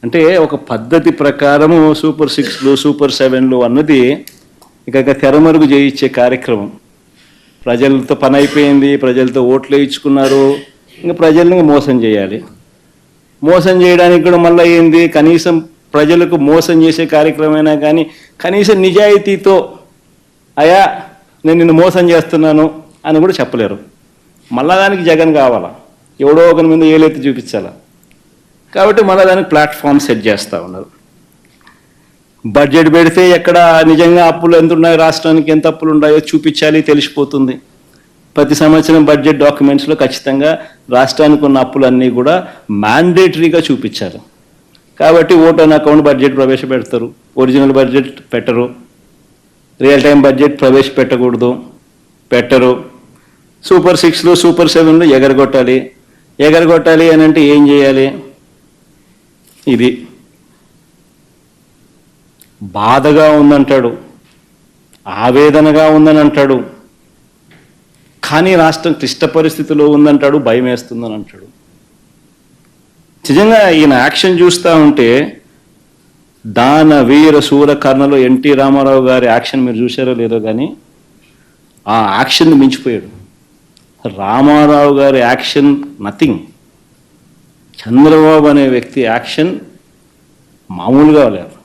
అంటే ఒక పద్ధతి ప్రకారము సూపర్ 6లు సూపర్ 7లు అన్నది ఇక తెరమరుగు చేయించే కార్యక్రమం. ప్రజలతో పని అయిపోయింది, ప్రజలతో ఓట్లు వేయించుకున్నారు, ఇంకా ప్రజల్ని మోసం చేయాలి. మోసం చేయడానికి కూడా మళ్ళీ ఏంది, కనీసం ప్రజలకు మోసం చేసే కార్యక్రమమైనా కానీ కనీసం నిజాయితీతో అయా నేను నిన్ను మోసం చేస్తున్నాను అని కూడా చెప్పలేరు. మళ్ళా దానికి జగన్ కావాలా, ఎవడో ఒకరి మీద ఏలెత్తి చూపించాలా. కాబట్టి మళ్ళీ దానికి ప్లాట్ఫామ్ సెట్ చేస్తూ ఉన్నారు. బడ్జెట్ పెడితే ఎక్కడ నిజంగా అప్పులు ఎంత ఉన్నాయో, రాష్ట్రానికి ఎంత అప్పులు ఉన్నాయో చూపించాలి, తెలిసిపోతుంది. ప్రతి సంవత్సరం బడ్జెట్ డాక్యుమెంట్స్లో ఖచ్చితంగా రాష్ట్రానికి ఉన్న అప్పులన్నీ కూడా మ్యాండేటరీగా చూపించాలి. కాబట్టి ఓట్ ఆన్ అకౌంట్ బడ్జెట్ ప్రవేశపెడతారు, ఒరిజినల్ బడ్జెట్ పెట్టరు, రియల్ టైం బడ్జెట్ ప్రవేశపెట్టకూడదు, పెట్టరు. సూపర్ 6లు సూపర్ 7లు ఎగరగొట్టాలి అని అంటే ఏం చేయాలి? ఇది బాధగా ఉందంటాడు, ఆవేదనగా ఉందని అంటాడు, కానీ రాష్ట్రం క్లిష్ట పరిస్థితిలో ఉందంటాడు, భయం వేస్తుందని అంటాడు. నిజంగా ఈయన యాక్షన్ చూస్తూ ఉంటే దాన వీర శూర కర్ణలో ఎన్టీ రామారావు గారి యాక్షన్ మీరు చూసారో లేదో కానీ ఆ యాక్షన్ని మించిపోయాడు. రామారావు గారి యాక్షన్ నథింగ్. చంద్రబాబు అనే వ్యక్తి యాక్షన్ మామూలుగా లేదు.